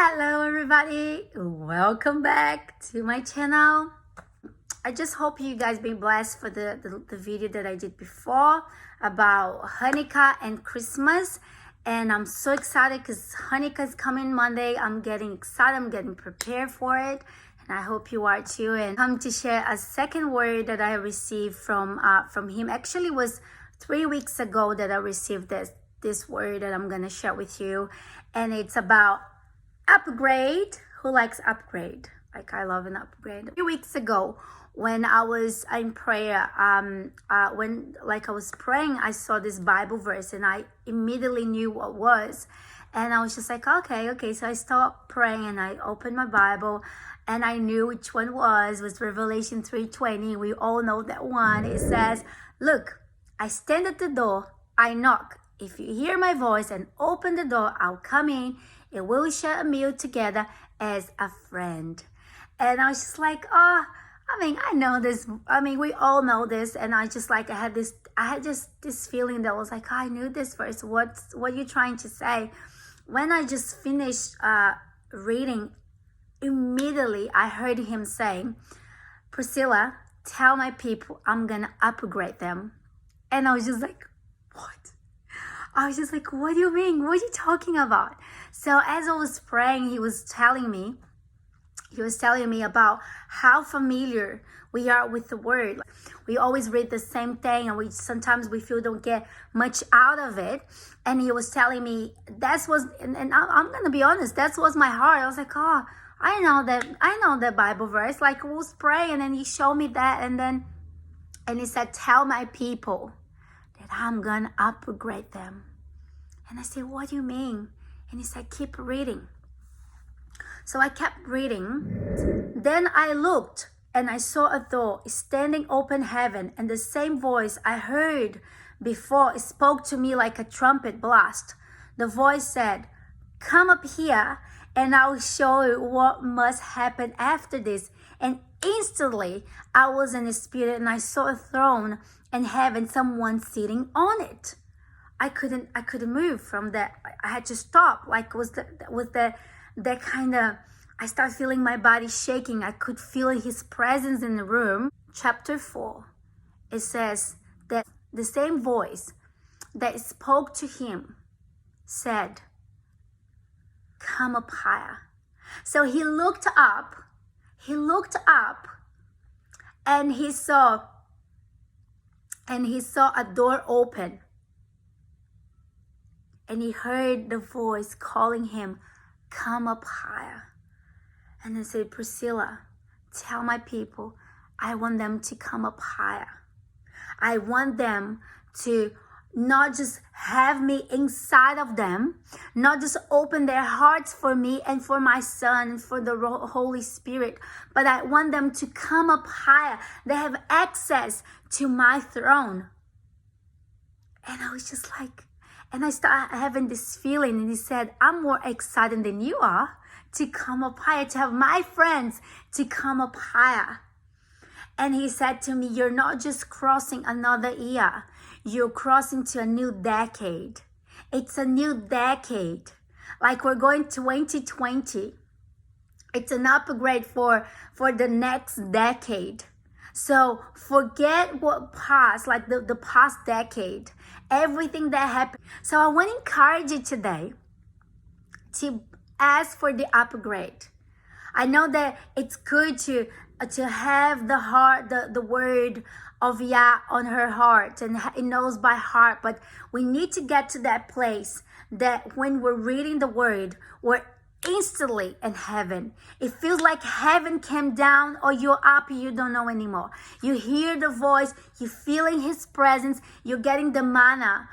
Hello everybody, welcome back to my channel. I just hope you guys been blessed for the video that I did before about Hanukkah and Christmas. And I'm so excited because Hanukkah is coming Monday. I'm getting excited, I'm getting prepared for it. And I hope you are too. And I'm to share a second word that I received from him. Actually, it was 3 weeks ago that I received this word that I'm gonna share with you. And it's about upgrade. Who likes upgrade? Like, I love an upgrade. 3 weeks ago, when I was in prayer, when I was praying, I saw this Bible verse and I immediately knew what it was. And I was just like, okay. So I stopped praying and I opened my Bible and I knew which one was Revelation 3:20. We all know that one. It says, "Look, I stand at the door, I knock. If you hear my voice and open the door, I'll come in and we'll share a meal together as a friend." And I was just like, I know this. We all know this. And I had just this feeling that was like, I knew this verse. What are you trying to say? When I just finished reading, immediately I heard him saying, "Priscilla, tell my people I'm going to upgrade them." And I was just like, what? I was just like, what do you mean? What are you talking about? So as I was praying, he was telling me about how familiar we are with the word. We always read the same thing and sometimes we feel don't get much out of it. And he was telling me and I'm going to be honest, that was my heart. I was like, I know that Bible verse. Like, I was praying and then he showed me that and he said, "Tell my people that I'm going to upgrade them." And I said, "What do you mean?" And he said, "Keep reading." So I kept reading. Then I looked and I saw a door standing open heaven, and the same voice I heard before spoke to me like a trumpet blast. The voice said, "Come up here and I'll show you what must happen after this." And instantly I was in the spirit and I saw a throne in heaven, someone sitting on it. I couldn't move from that. I had to stop. Like, that kind of, I started feeling my body shaking. I could feel his presence in the room. Chapter 4, it says that the same voice that spoke to him said, "Come up higher." So he looked up and he saw a door open. And he heard the voice calling him, "Come up higher." And I said, "Priscilla, tell my people I want them to come up higher. I want them to not just have me inside of them, not just open their hearts for me and for my son and for the Holy Spirit, but I want them to come up higher. They have access to my throne." And I was just like, and I started having this feeling, and he said, "I'm more excited than you are to come up higher, to have my friends to come up higher." And he said to me, "You're not just crossing another year, you're crossing to a new decade. It's a new decade. Like, we're going 2020. It's an upgrade for the next decade. So forget what passed, like the past decade, everything that happened." So I want to encourage you today to ask for the upgrade. I know that it's good to have the word of Yah on her heart, and it knows by heart, but we need to get to that place that when we're reading the word, we're instantly in heaven. It feels like heaven came down, or you're up, you don't know anymore. You hear the voice, you're feeling his presence, you're getting the manna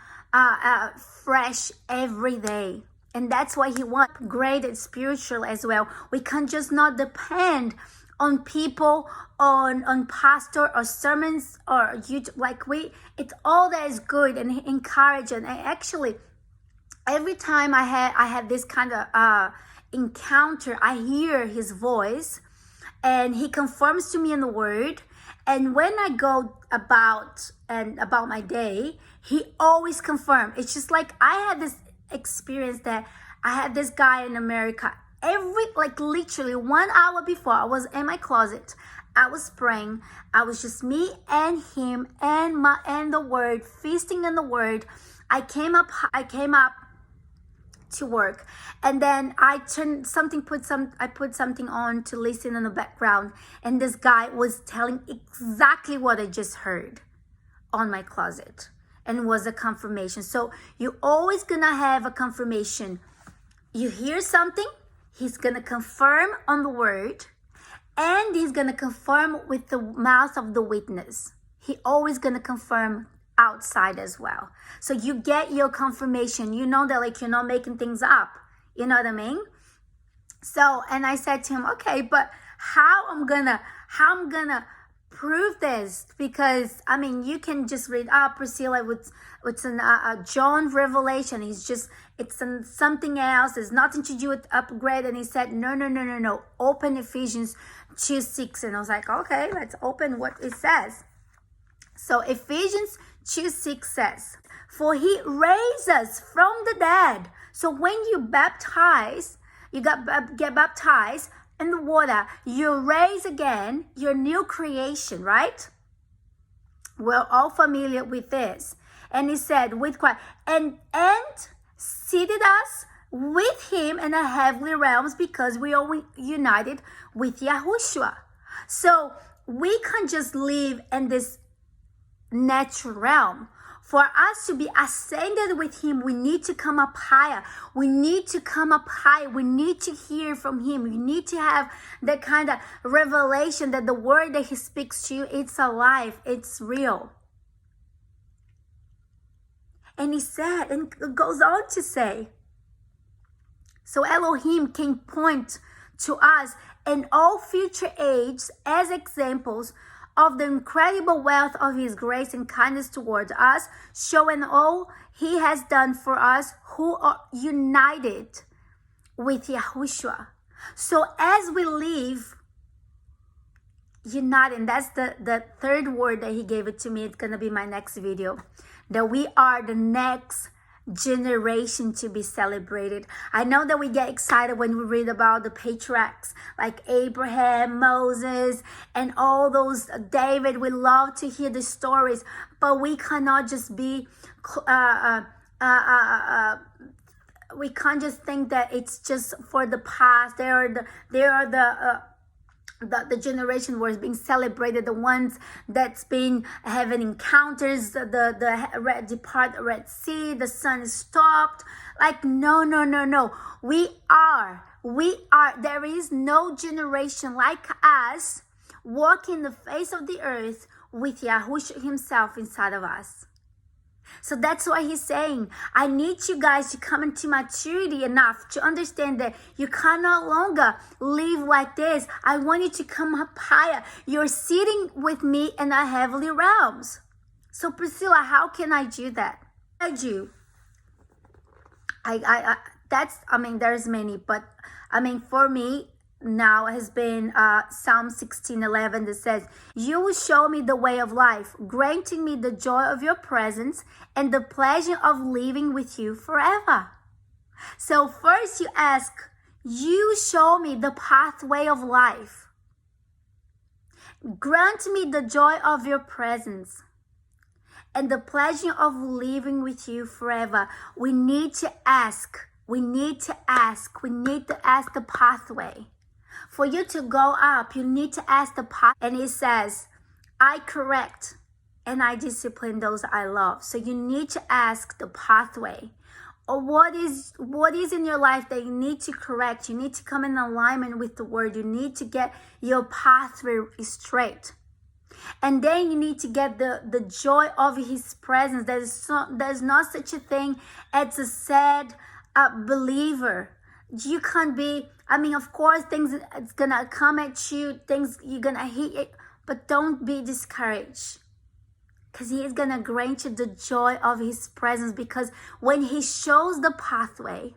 fresh every day. And that's why he wants upgraded spiritual as well. We can't just not depend on people, on pastor or sermons or YouTube. It's all that is good and encouraging. And actually, every time I had this kind of encounter, I hear his voice and he confirms to me in the word. And when I go about my day, he always confirms. It's just like I had this experience that I had this guy in America like literally 1 hour before, I was in my closet. I was praying. I was just me and him and the word, feasting on the word. I came up to work, and then I put something on to listen in the background, and this guy was telling exactly what I just heard on my closet, and it was a confirmation. So you're always gonna have a confirmation. You hear something, he's gonna confirm on the word, and he's gonna confirm with the mouth of the witness. He always gonna confirm outside as well. So you get your confirmation. You know that, like, you're not making things up. You know what I mean? So, and I said to him, okay, but how I'm gonna prove this? Because I mean, you can just read Priscilla with John Revelation. It's something else. It's nothing to do with upgrade. And he said, no. Open Ephesians 2:6. And I was like, okay, let's open what it says. So Ephesians 2:6 says, for he raised us from the dead. So when you baptize, get baptized in the water, you're raised again, you're new creation, right? We're all familiar with this. And he said, with Christ, and seated us with him in the heavenly realms, because we are united with Yahushua. So we can't just live in this natural realm. For us to be ascended with him, we need to come up higher. We need to come up higher. We need to hear from him. We need to have that kind of revelation that the word that he speaks to you, it's alive, it's real. And he said, and goes on to say, so Elohim can point to us in all future ages as examples of the incredible wealth of his grace and kindness towards us, showing all he has done for us who are united with Yahushua. So as we live united, and that's the third word that he gave it to me, it's going to be my next video, that we are the next generation to be celebrated. I know that we get excited when we read about the patriarchs like Abraham, Moses, and all those, David. We love to hear the stories, but we cannot just be we can't just think that it's just for the past. They are the generation where it's being celebrated, the ones that's been having encounters, the Red Sea, the sun is stopped. Like, no. We are, there is no generation like us walking the face of the earth with Yahushua himself inside of us. So that's why he's saying, I need you guys to come into maturity enough to understand that you can no longer live like this. I want you to come up higher. You're sitting with me in the heavenly realms. So Priscilla, how can I do that? I do. There's many, but for me, now has been Psalm 16:11 that says, you will show me the way of life, granting me the joy of your presence and the pleasure of living with you forever. So first you ask, you show me the pathway of life. Grant me the joy of your presence and the pleasure of living with you forever. We need to ask the pathway. For you to go up, you need to ask the path. And it says, I correct and I discipline those I love. So you need to ask the pathway. Or what is in your life that you need to correct? You need to come in alignment with the word. You need to get your pathway straight. And then you need to get the joy of his presence. There's not such a thing as a sad believer. You can't be, of course, things it's gonna come at you, things you're gonna hit it, but don't be discouraged, because he is gonna grant you the joy of his presence. Because when he shows the pathway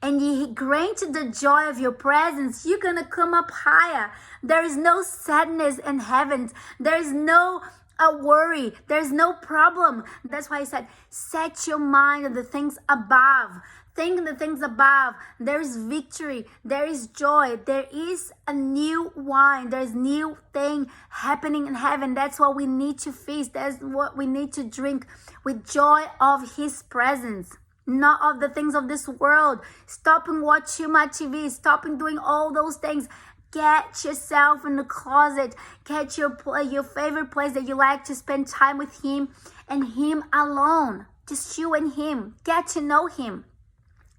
and he grants you the joy of your presence, you're gonna come up higher. There is no sadness in heaven. There is no worry. There's no problem. That's why I said, set your mind on the things above. Think the things above. There is victory. There is joy. There is a new wine. There's new thing happening in heaven. That's what we need to feast. That's what we need to drink with joy of his presence. Not of the things of this world. Stopping watching my TV. Stopping doing all those things. Get yourself in the closet. Get your favorite place that you like to spend time with him and him alone. Just you and him. Get to know him.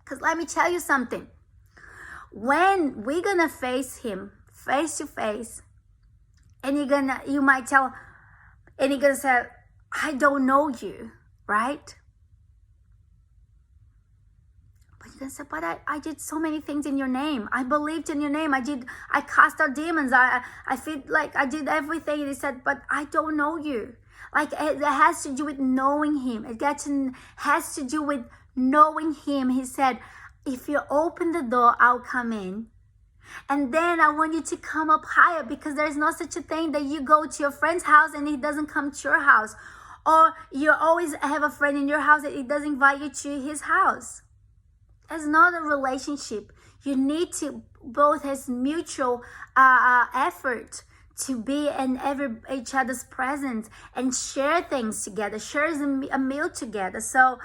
Because let me tell you something. When we're going to face him face to face, and you're going to say, I don't know you, right? But you're going to say, but I did so many things in your name. I believed in your name. I cast out demons. I feel like I did everything. And he said, but I don't know you. Like it has to do with knowing him. Has to do with knowing him. He said, if you open the door, I'll come in. And then I want you to come up higher, because there's no such a thing that you go to your friend's house and he doesn't come to your house. Or you always have a friend in your house that he doesn't invite you to his house. It's not a relationship. You need to both have mutual effort to be in each other's presence and share things together, share a meal together. So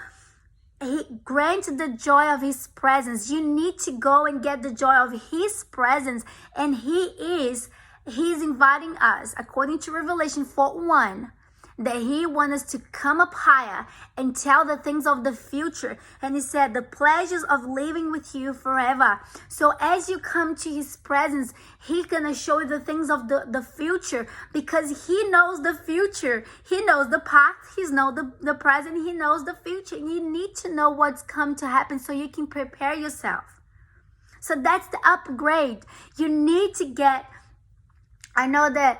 he grants the joy of his presence. You need to go and get the joy of his presence. And he's inviting us, according to Revelation 4:1, that he wants us to come up higher and tell the things of the future. And he said, the pleasures of living with you forever. So as you come to his presence, he's going to show you the things of the future, because he knows the future. He knows the past. He knows the present. He knows the future. You need to know what's come to happen so you can prepare yourself. So that's the upgrade. You need to get, I know that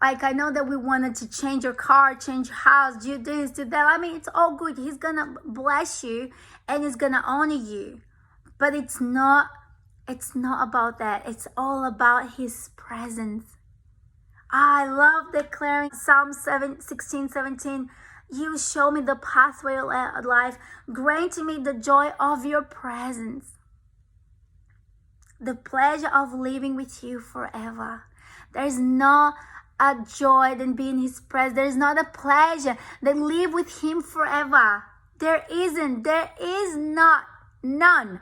I know that we wanted to change your car, change your house, do this, do that. I mean, it's all good. He's going to bless you and he's going to honor you. But it's not about that. It's all about his presence. I love declaring Psalm 16:17. You show me the pathway of life. Grant me the joy of your presence. The pleasure of living with you forever. There's no a joy than being his presence. There is not a pleasure than live with him forever. There isn't. There is not. None.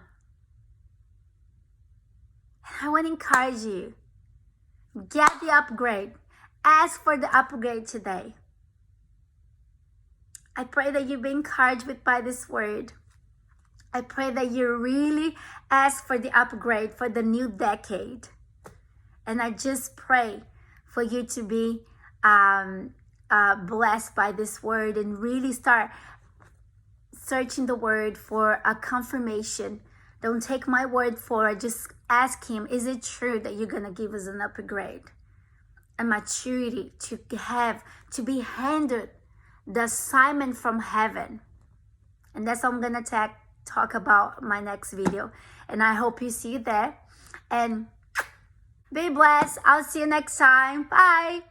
And I want to encourage you. Get the upgrade. Ask for the upgrade today. I pray that you be encouraged by this word. I pray that you really ask for the upgrade for the new decade. And I just pray for you to be blessed by this word and really start searching the word for a confirmation. Don't take my word for it. Just ask him, is it true that you're going to give us an upgrade? A maturity to be handed the assignment from heaven. And that's what I'm going to talk about my next video. And I hope you see you there. And be blessed. I'll see you next time. Bye.